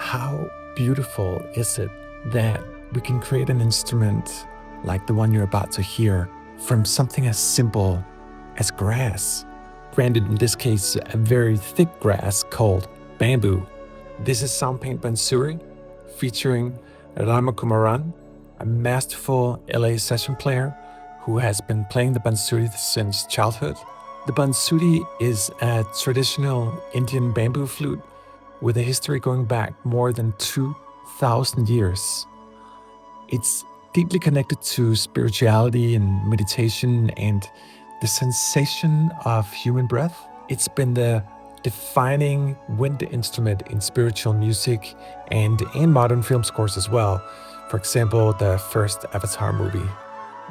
How beautiful is it that we can create an instrument like the one you're about to hear from something as simple as grass? Granted, in this case, a very thick grass called bamboo. This is Soundpaint Bansuri, featuring Rama Kumaran, a masterful LA session player who has been playing the Bansuri since childhood. The Bansuri is a traditional Indian bamboo flute with a history going back more than 2,000 years. It's deeply connected to spirituality and meditation and the sensation of human breath. It's been the defining wind instrument in spiritual music and in modern film scores as well. For example, the first Avatar movie.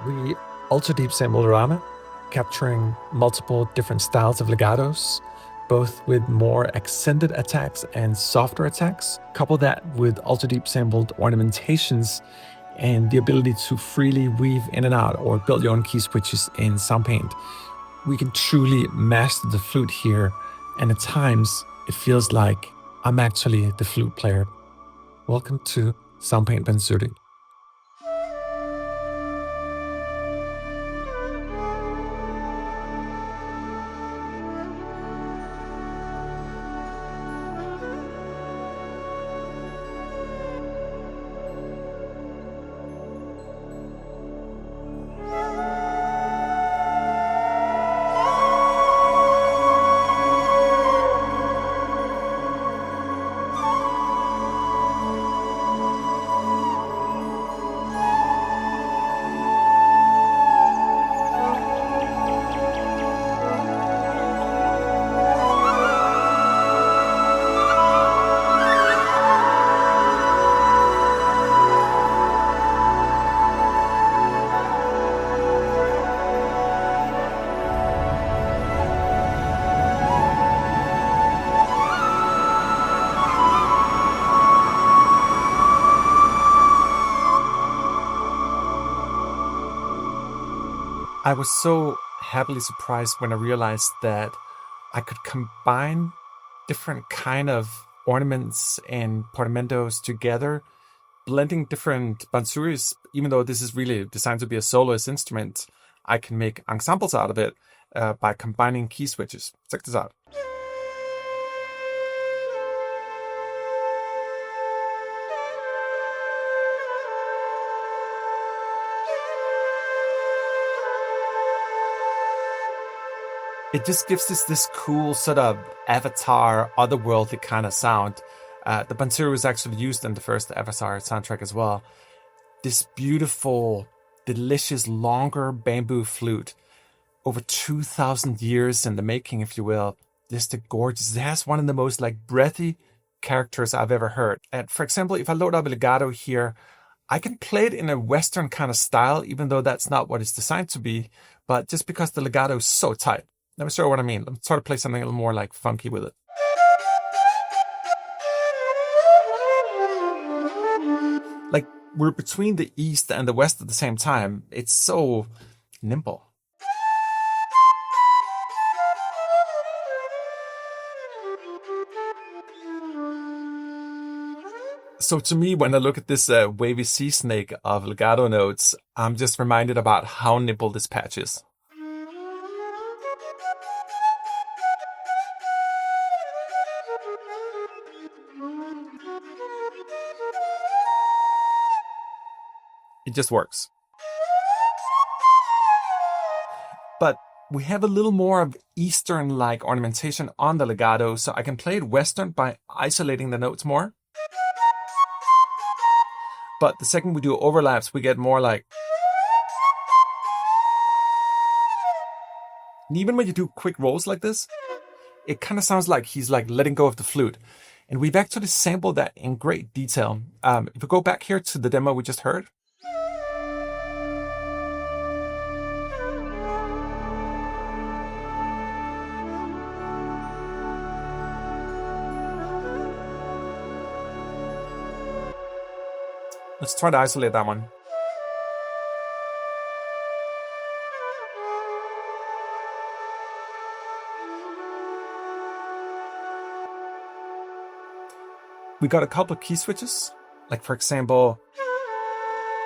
We ultra deep sampled Rama, capturing multiple different styles of legatos, both with more accented attacks and softer attacks. Couple that with ultra deep sampled ornamentations and the ability to freely weave in and out or build your own key switches in Soundpaint. We can truly master the flute here, and at times it feels like I'm actually the flute player. Welcome to Soundpaint Bansuri. I was so happily surprised when I realized that I could combine different kind of ornaments and portamentos together, blending different bansuris. Even though this is really designed to be a soloist instrument, I can make ensembles out of it by combining key switches. Check this out. It just gives this cool sort of Avatar, otherworldly kind of sound. The Bansuri was actually used in the first Avatar soundtrack as well. This beautiful, delicious, longer bamboo flute, over 2,000 years in the making, if you will. Just gorgeous. It has one of the most breathy characters I've ever heard. And for example, if I load up a legato here, I can play it in a Western kind of style, even though that's not what it's designed to be. But just because the legato is so tight. Let me show you what I mean. Let me try to play something a little more funky with it. We're between the East and the West at the same time. It's so nimble. So to me, when I look at this wavy sea snake of legato notes, I'm just reminded about how nimble this patch is. It just works. But we have a little more of Eastern-like ornamentation on the legato, so I can play it Western by isolating the notes more. But the second we do overlaps, we get more like... And even when you do quick rolls like this, it kind of sounds like he's letting go of the flute. And we've actually sampled that in great detail. If we go back here to the demo we just heard, let's try to isolate that one. We got a couple of key switches, like for example,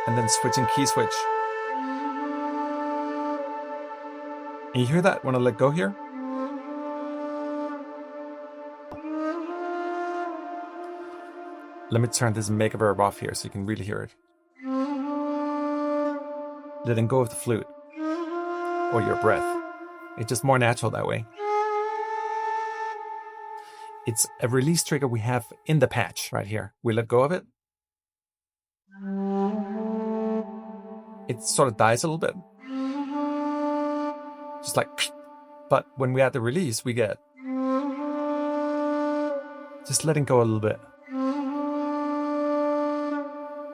and then switching key switch. And you hear that when I let go here? Let me turn this mega verb off here so you can really hear it. Letting go of the flute or your breath. It's just more natural that way. It's a release trigger we have in the patch right here. We let go of it. It sort of dies a little bit. Just like, but when we add the release, we get just letting go a little bit.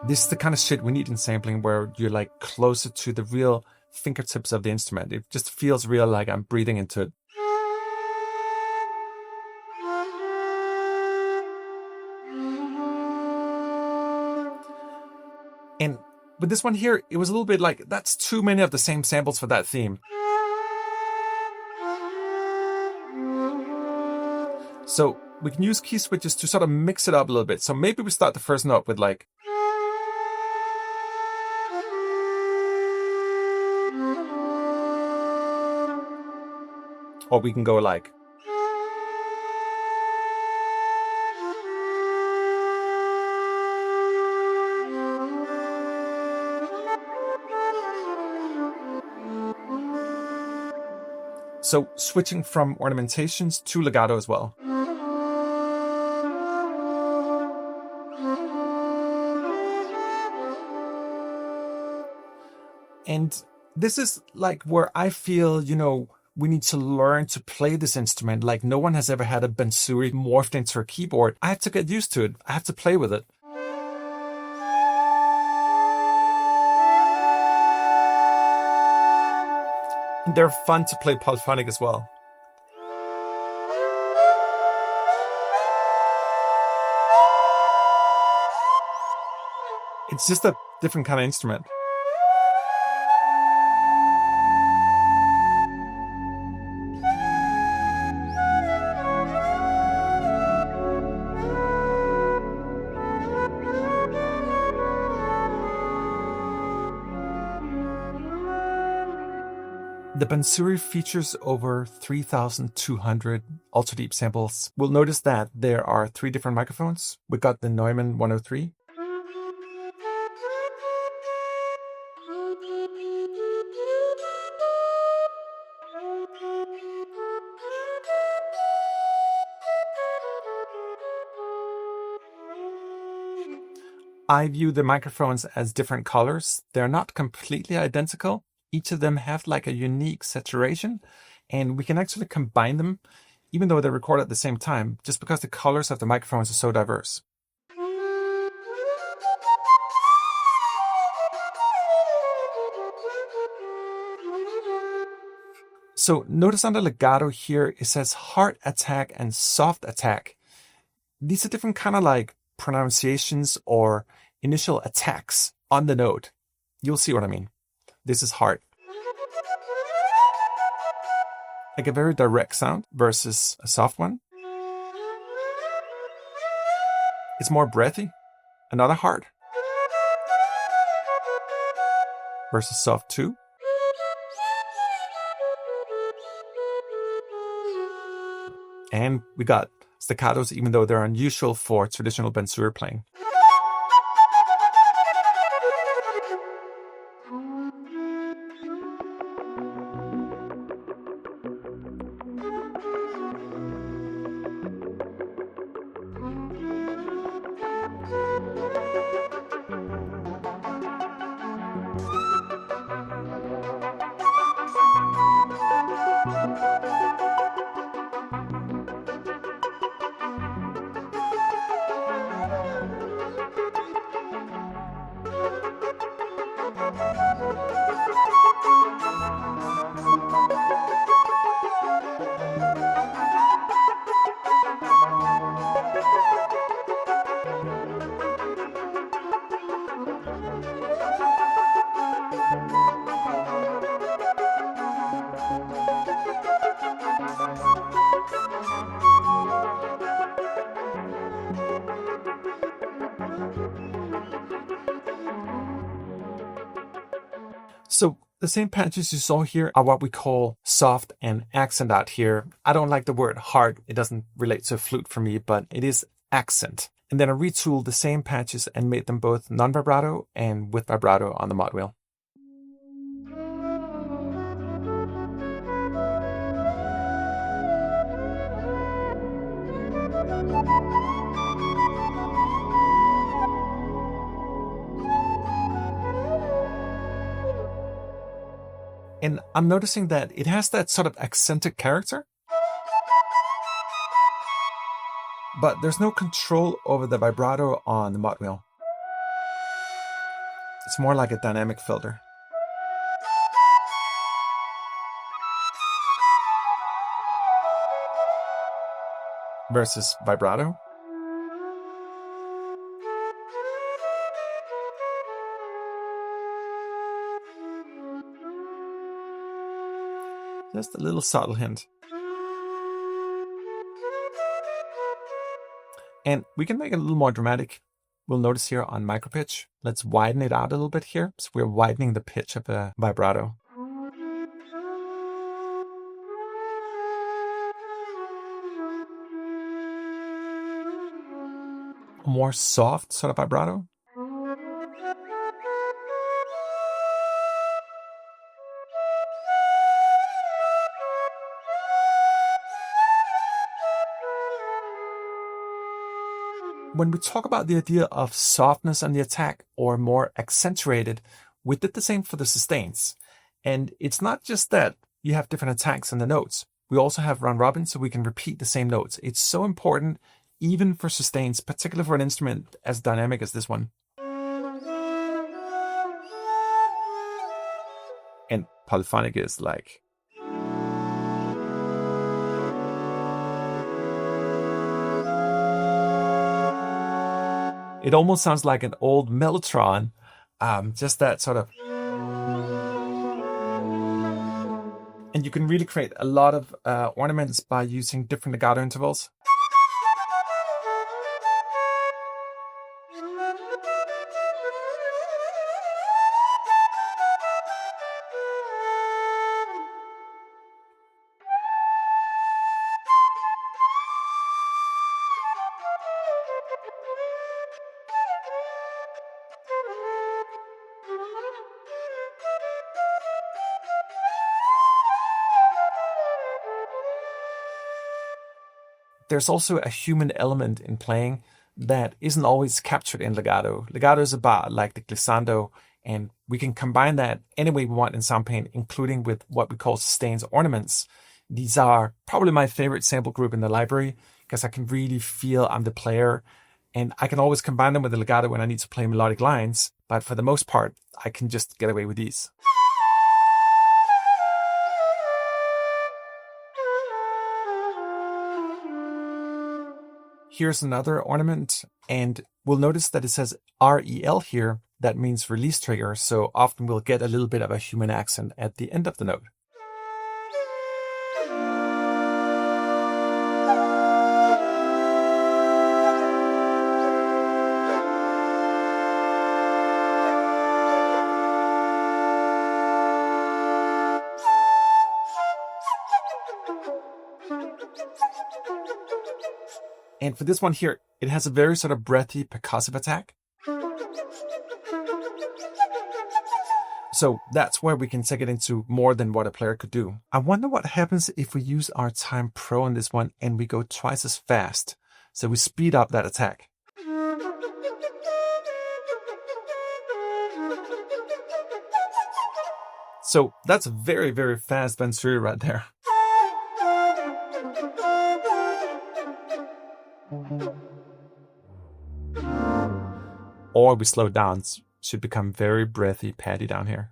This is the kind of shit we need in sampling where you're like closer to the real fingertips of the instrument. It just feels real, like I'm breathing into it. And with this one here, it was a little bit like, that's too many of the same samples for that theme. So we can use key switches to sort of mix it up a little bit. So maybe we start the first note with like, or we can go like, so switching from ornamentations to legato as well. And this is like where I feel, you know, we need to learn to play this instrument. Like no one has ever had a Bansuri morphed into a keyboard. I have to get used to it. I have to play with it. And they're fun to play polyphonic as well. It's just a different kind of instrument. The Bansuri features over 3,200 ultra deep samples. We'll notice that there are 3 different microphones. We got the Neumann 103. I view the microphones as different colors. They're not completely identical. Each of them have like a unique saturation, and we can actually combine them even though they record at the same time, just because the colors of the microphones are so diverse. So notice on the legato here, it says hard attack and soft attack. These are different kind of like pronunciations or initial attacks on the note. You'll see what I mean. This is hard. Like a very direct sound versus a soft one. It's more breathy. Another hard. Versus soft 2. And we got staccatos, even though they're unusual for traditional Bansuri playing. The same patches you saw here are what we call soft and accent out here. I don't like the word hard. It doesn't relate to a flute for me, but it is accent. And then I retooled the same patches and made them both non-vibrato and with vibrato on the mod wheel. And I'm noticing that it has that sort of accented character, but there's no control over the vibrato on the mod wheel. It's more like a dynamic filter. Versus vibrato. Just a little subtle hint. And we can make it a little more dramatic. We'll notice here on micro pitch. Let's widen it out a little bit here. So we're widening the pitch of the vibrato. A more soft sort of vibrato. When we talk about the idea of softness on the attack or more accentuated, we did the same for the sustains. And it's not just that you have different attacks on the notes. We also have round robin so we can repeat the same notes. It's so important even for sustains, particularly for an instrument as dynamic as this one. And polyphonic is like... It almost sounds like an old mellotron, just that sort of... And you can really create a lot of ornaments by using different legato intervals. There's also a human element in playing that isn't always captured in legato. Legato is about like the glissando, and we can combine that any way we want in Soundpaint, including with what we call sustains ornaments. These are probably my favorite sample group in the library because I can really feel I'm the player, and I can always combine them with the legato when I need to play melodic lines, but for the most part, I can just get away with these. Here's another ornament, and we'll notice that it says REL here. That means release trigger, so often we'll get a little bit of a human accent at the end of the note. And for this one here, it has a very sort of breathy, percussive attack. So that's where we can take it into more than what a player could do. I wonder what happens if we use our Time Pro on this one and we go twice as fast. So we speed up that attack. So that's a very, very fast Bansuri right there. Or we slow down, should become very breathy, patty down here.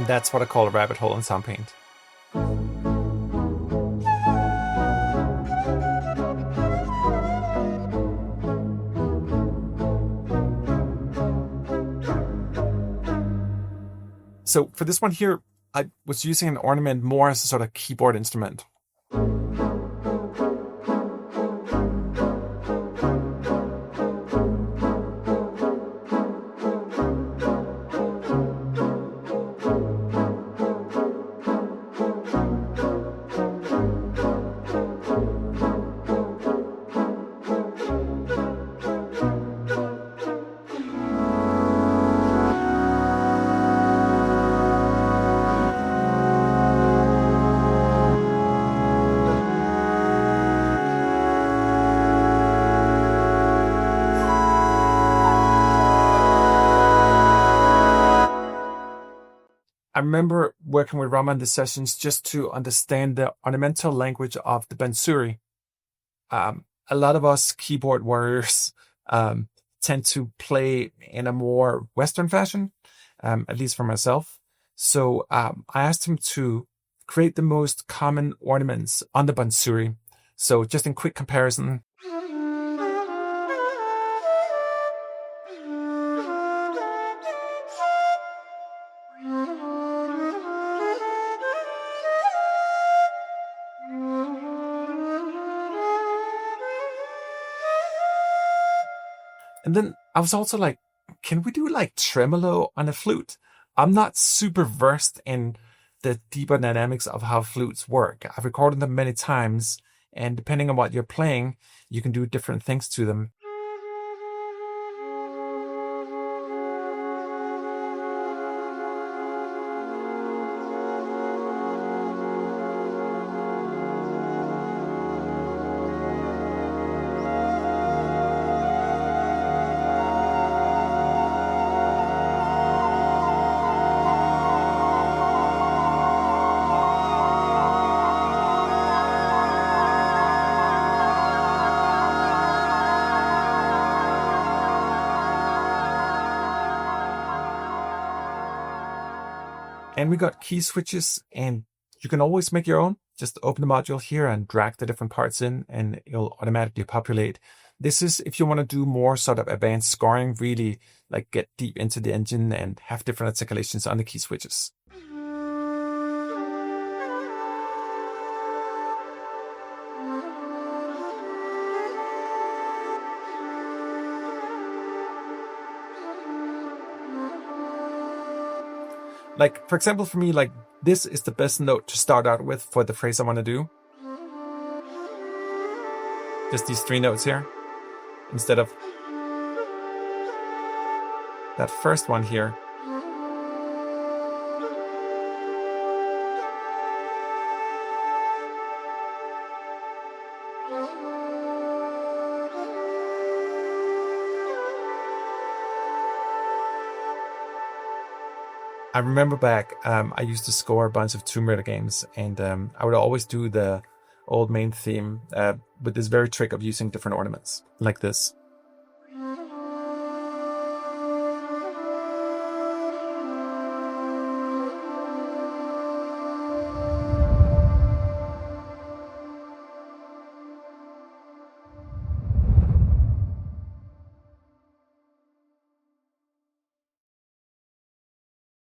And that's what I call a rabbit hole in Soundpaint. So for this one here, I was using an ornament more as a sort of keyboard instrument. I remember working with Rama in the sessions just to understand the ornamental language of the Bansuri. A lot of us keyboard warriors tend to play in a more Western fashion, at least for myself. So I asked him to create the most common ornaments on the Bansuri. So just in quick comparison, and then I was also like, can we do like tremolo on a flute? I'm not super versed in the deeper dynamics of how flutes work. I've recorded them many times, and depending on what you're playing, you can do different things to them. And we got key switches, and you can always make your own. Just open the module here and drag the different parts in, and it'll automatically populate. This is if you want to do more sort of advanced scoring, really like get deep into the engine and have different articulations on the key switches. Like, for example, for me, like, this is the best note to start out with for the phrase I want to do. Just these 3 notes here, instead of that first one here. I remember back, I used to score a bunch of Tomb Raider games, and I would always do the old main theme with this very trick of using different ornaments, like this.